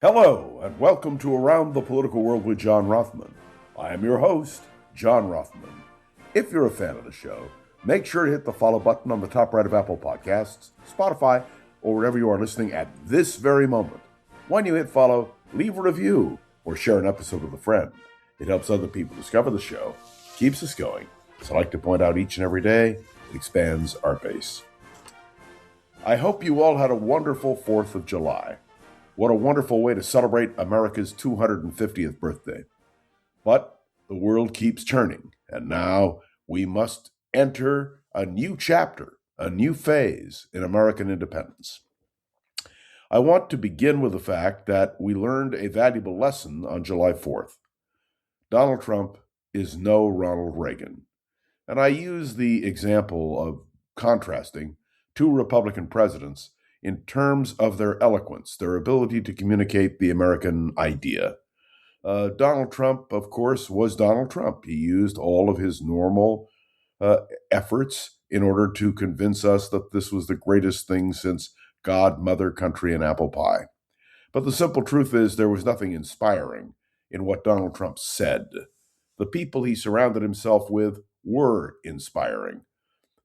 Hello, and welcome to Around the Political World with John Rothman. I am your host, John Rothman. If you're a fan of the show, make sure to hit the follow button on the top right of Apple Podcasts, Spotify, or wherever you are listening at this very moment. When you hit follow, leave a review or share an episode with a friend. It helps other people discover the show, keeps us going. As I like to point out each and every day, it expands our base. I hope you all had a wonderful 4th of July. What a wonderful way to celebrate America's 250th birthday. But the world keeps turning, and now we must enter a new chapter, a new phase in American independence. I want to begin with the fact that we learned a valuable lesson on July 4th. Donald Trump is no Ronald Reagan. And I use the example of contrasting two Republican presidents in terms of their eloquence, their ability to communicate the American idea. Donald Trump, of course, was Donald Trump. He used all of his normal efforts in order to convince us that this was the greatest thing since God, mother, country, and apple pie. But the simple truth is there was nothing inspiring in what Donald Trump said. The people he surrounded himself with were inspiring.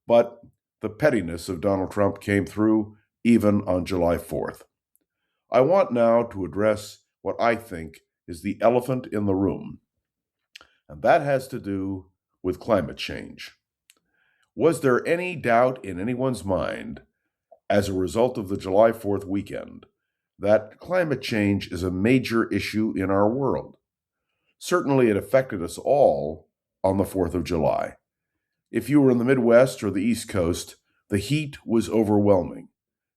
But the pettiness of Donald Trump came through even on July 4th. I want now to address what I think is the elephant in the room, and that has to do with climate change. Was there any doubt in anyone's mind, as a result of the July 4th weekend, that climate change is a major issue in our world? Certainly it affected us all on the 4th of July. If you were in the Midwest or the East Coast, the heat was overwhelming.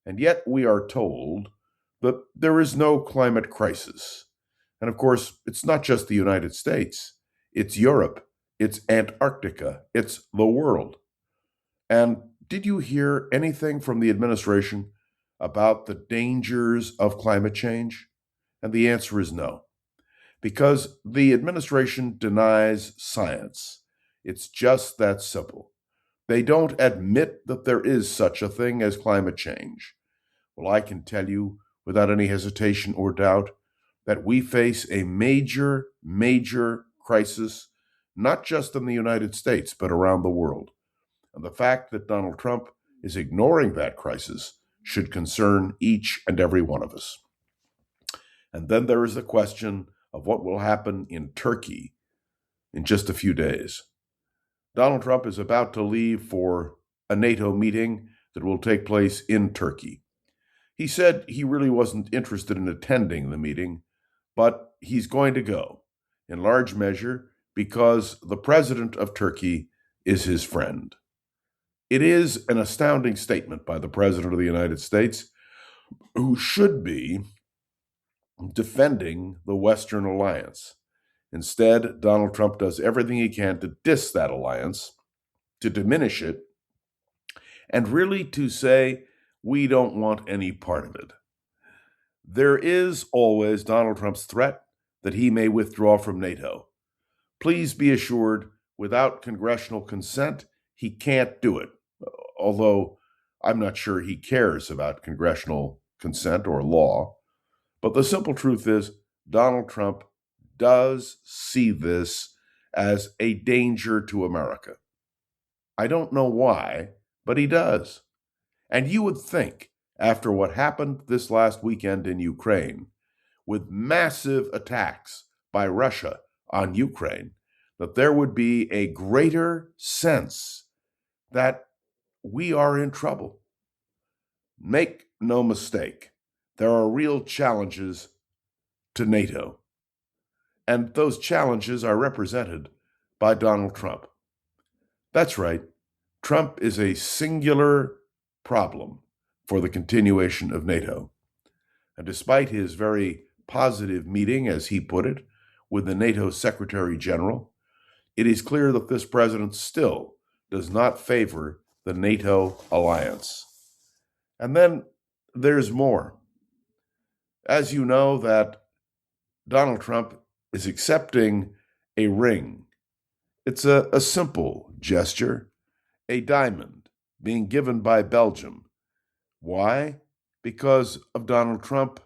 And yet we are told that there is no climate crisis. And of course, it's not just the United States. It's Europe. It's Antarctica. It's the world. And did you hear anything from the administration about the dangers of climate change? And the answer is no. Because the administration denies science. It's just that simple. They don't admit that there is such a thing as climate change. Well, I can tell you without any hesitation or doubt that we face a major crisis, not just in the United States, but around the world. And the fact that Donald Trump is ignoring that crisis should concern each and every one of us. And then there is the question of what will happen in Turkey in just a few days. Donald Trump is about to leave for a NATO meeting that will take place in Turkey. He said he really wasn't interested in attending the meeting, but he's going to go, in large measure because the president of Turkey is his friend. It is an astounding statement by the president of the United States, who should be defending the Western alliance. Instead, Donald Trump does everything he can to diss that alliance, to diminish it, and really to say, we don't want any part of it. There is always Donald Trump's threat that he may withdraw from NATO. Please be assured, without congressional consent, he can't do it, although I'm not sure he cares about congressional consent or law. But the simple truth is, Donald Trump does see this as a danger to America. I don't know why, but he does. And you would think, after what happened this last weekend in Ukraine, with massive attacks by Russia on Ukraine, that there would be a greater sense that we are in trouble. Make no mistake, there are real challenges to NATO. And those challenges are represented by Donald Trump. That's right, Trump is a singular problem for the continuation of NATO. And despite his very positive meeting, as he put it, with the NATO Secretary General, it is clear that this president still does not favor the NATO alliance. And then there's more. As you know, that Donald Trump is accepting a ring. It's a simple gesture, a diamond being given by Belgium. Why? Because of Donald Trump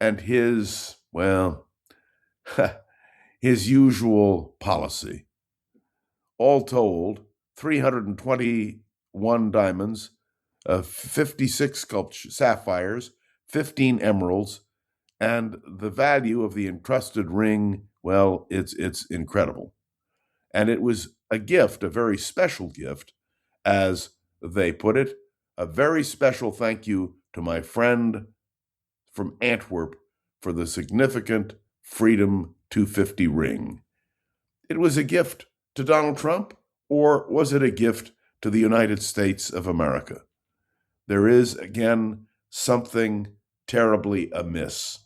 and his, well, his usual policy. All told, 321 diamonds, 56 sapphires, 15 emeralds, and the value of the encrusted ring, well, it's incredible. And it was a gift, a very special gift, as they put it, a very special thank you to my friend from Antwerp for the significant Freedom 250 ring. It was a gift to Donald Trump, or was it a gift to the United States of America? There is, again, something terribly amiss.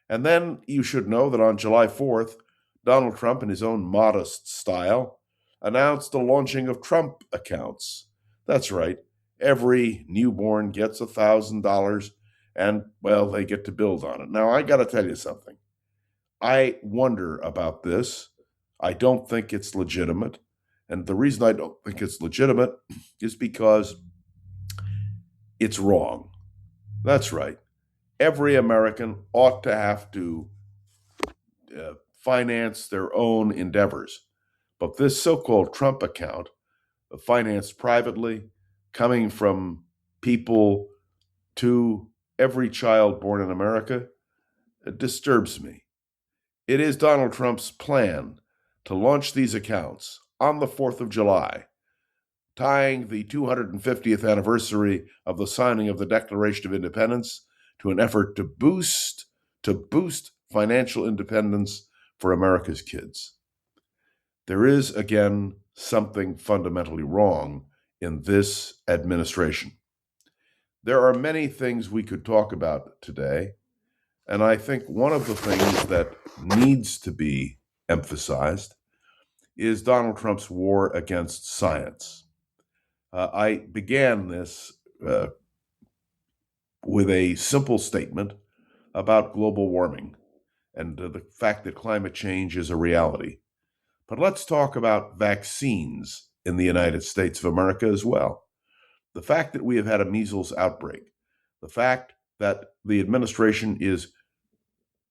And then you should know that on July 4th, Donald Trump, in his own modest style, announced the launching of Trump accounts. That's right. Every newborn gets $1,000, and, well, they get to build on it. Now, I got to tell you something. I wonder about this. I don't think it's legitimate. And the reason I don't think it's legitimate is because it's wrong. That's right. Every American ought to have to finance their own endeavors. But this so-called Trump account, financed privately, coming from people to every child born in America, it disturbs me. It is Donald Trump's plan to launch these accounts on the 4th of July, tying the 250th anniversary of the signing of the Declaration of Independence to an effort to boost financial independence for America's kids. There is, again, something fundamentally wrong in this administration. There are many things we could talk about today, and I think one of the things that needs to be emphasized is Donald Trump's war against science. I began this with a simple statement about global warming and the fact that climate change is a reality. But let's talk about vaccines in the United States of America as well. The fact that we have had a measles outbreak, the fact that the administration is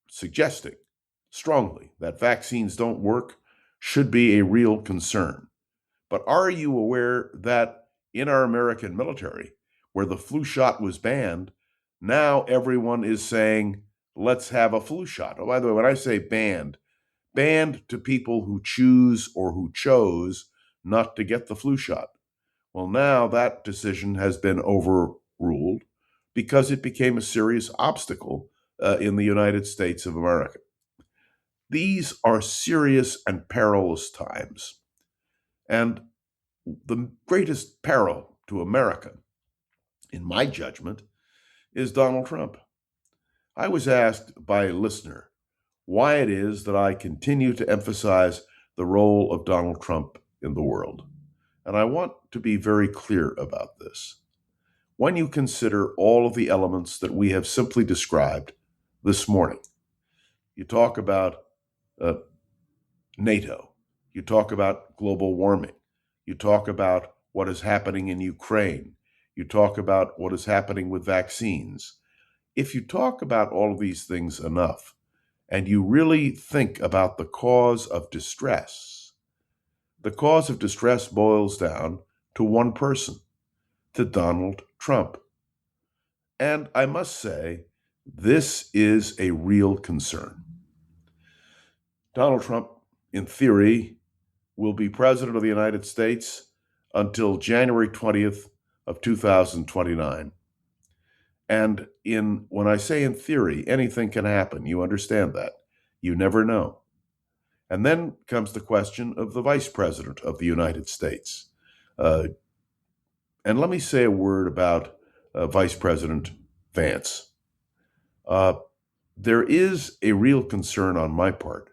suggesting strongly that vaccines don't work should be a real concern. But are you aware that in our American military, where the flu shot was banned, now everyone is saying, let's have a flu shot. Oh, by the way, when I say banned to people who choose or who chose not to get the flu shot. Well, now that decision has been overruled because it became a serious obstacle in the United States of America. These are serious and perilous times. And the greatest peril to America, in my judgment, is Donald Trump. I was asked by a listener why it is that I continue to emphasize the role of Donald Trump in the world. And I want to be very clear about this. When you consider all of the elements that we have simply described this morning, you talk about NATO, you talk about global warming, you talk about what is happening in Ukraine, you talk about what is happening with vaccines. If you talk about all of these things enough, and you really think about the cause of distress, the cause of distress boils down to one person, to Donald Trump. And I must say, this is a real concern. Donald Trump, in theory, will be president of the United States until January 20th of 2029. And when I say in theory, anything can happen. You understand that. You never know. And then comes the question of the vice president of the United States. And let me say a word about Vice President Vance. There is a real concern on my part,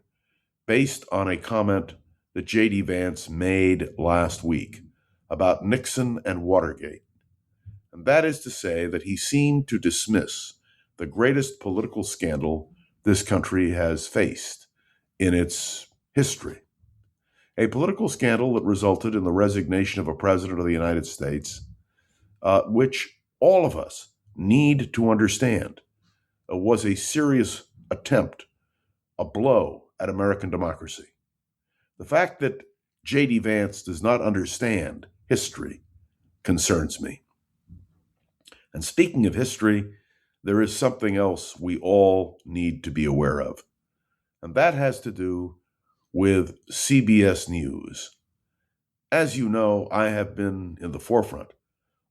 based on a comment that J.D. Vance made last week about Nixon and Watergate. And that is to say that he seemed to dismiss the greatest political scandal this country has faced in its history. A political scandal that resulted in the resignation of a president of the United States, which all of us need to understand. was a serious attempt, a blow at American democracy. The fact that J.D. Vance does not understand history concerns me. And speaking of history, there is something else we all need to be aware of, and that has to do with CBS News. As you know, I have been in the forefront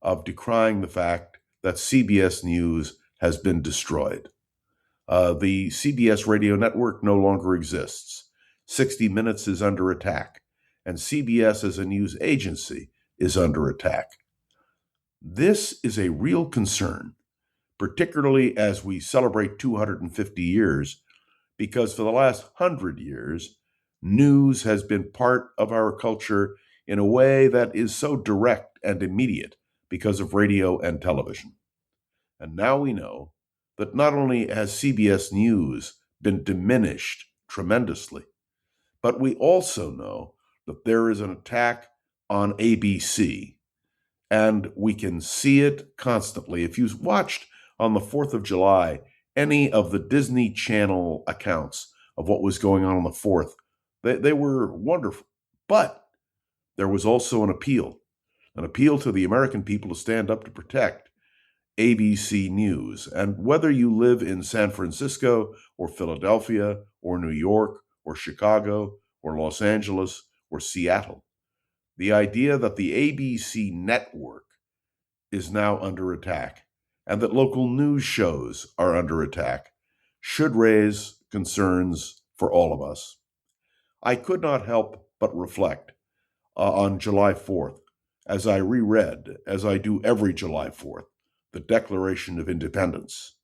of decrying the fact that CBS News has been destroyed. The CBS radio network no longer exists. 60 Minutes is under attack, and CBS as a news agency is under attack. This is a real concern, particularly as we celebrate 250 years, because for the last 100 years, news has been part of our culture in a way that is so direct and immediate because of radio and television. And now we know that not only has CBS News been diminished tremendously, but we also know that there is an attack on ABC, and we can see it constantly. If you watched on the 4th of July any of the Disney Channel accounts of what was going on the 4th, they were wonderful. But there was also an appeal to the American people to stand up to protect ABC News. And whether you live in San Francisco or Philadelphia or New York or Chicago or Los Angeles or Seattle, the idea that the ABC network is now under attack and that local news shows are under attack should raise concerns for all of us. I could not help but reflect on July 4th as I reread, as I do every July 4th, the Declaration of Independence,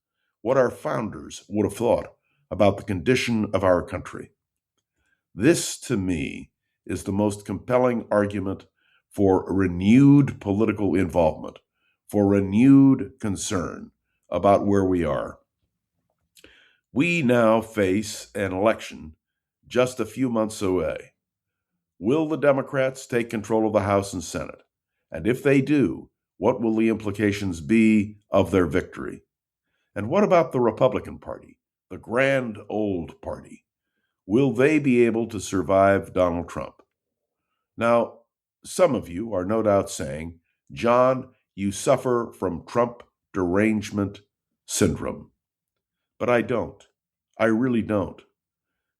what our founders would have thought about the condition of our country. This, to me, is the most compelling argument for renewed political involvement, for renewed concern about where we are. We now face an election just a few months away. Will the Democrats take control of the House and Senate? And if they do, what will the implications be of their victory? And what about the Republican Party, the grand old party? Will they be able to survive Donald Trump? Now, some of you are no doubt saying, John, you suffer from Trump derangement syndrome. But I don't. I really don't.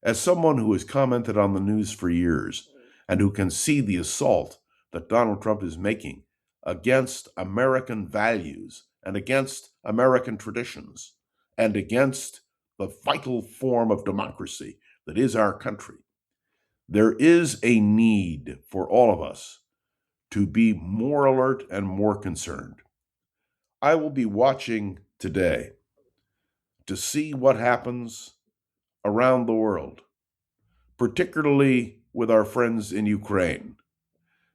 As someone who has commented on the news for years and who can see the assault that Donald Trump is making against American values and against American traditions and against the vital form of democracy that is our country, there is a need for all of us to be more alert and more concerned. I will be watching today to see what happens around the world, particularly with our friends in Ukraine.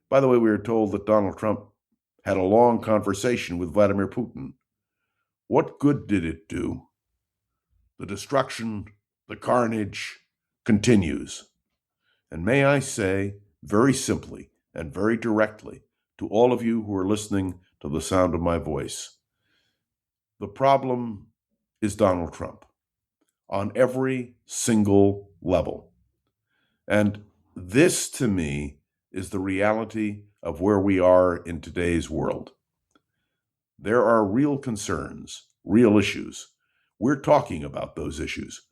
By the way, we are told that Donald Trump had a long conversation with Vladimir Putin. What good did it do? The destruction, the carnage continues. And may I say, very simply and very directly, to all of you who are listening to the sound of my voice, the problem is Donald Trump on every single level. And this, to me, is the reality of where we are in today's world. There are real concerns, real issues. We're talking about those issues.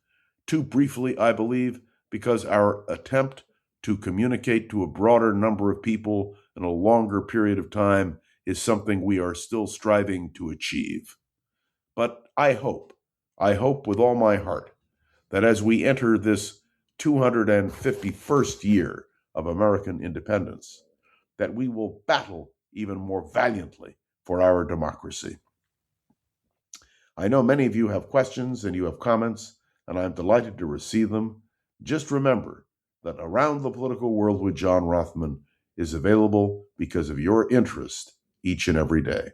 Too briefly, I believe, because our attempt to communicate to a broader number of people in a longer period of time is something we are still striving to achieve. But I hope with all my heart, that as we enter this 251st year of American independence, that we will battle even more valiantly for our democracy. I know many of you have questions and you have comments, and I'm delighted to receive them. Just remember that Around the Political World with John Rothman is available because of your interest each and every day.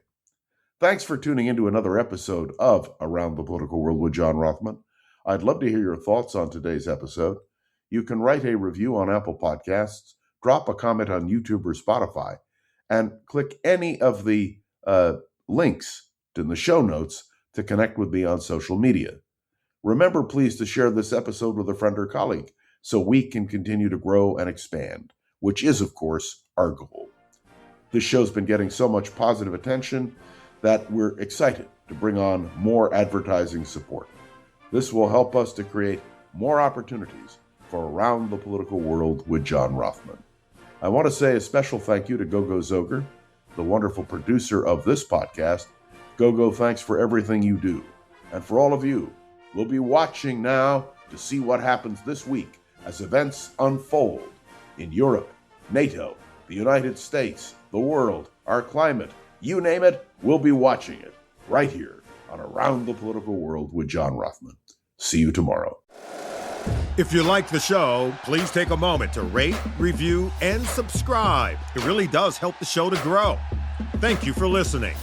Thanks for tuning into another episode of Around the Political World with John Rothman. I'd love to hear your thoughts on today's episode. You can write a review on Apple Podcasts, drop a comment on YouTube or Spotify, and click any of the links in the show notes to connect with me on social media. Remember, please, to share this episode with a friend or colleague so we can continue to grow and expand, which is, of course, our goal. This show's been getting so much positive attention that we're excited to bring on more advertising support. This will help us to create more opportunities for Around the Political World with John Rothman. I want to say a special thank you to Gogo Zoger, the wonderful producer of this podcast. Gogo, thanks for everything you do. And for all of you, we'll be watching now to see what happens this week as events unfold in Europe, NATO, the United States, the world, our climate, you name it, we'll be watching it right here on Around the Political World with John Rothman. See you tomorrow. If you like the show, please take a moment to rate, review, and subscribe. It really does help the show to grow. Thank you for listening.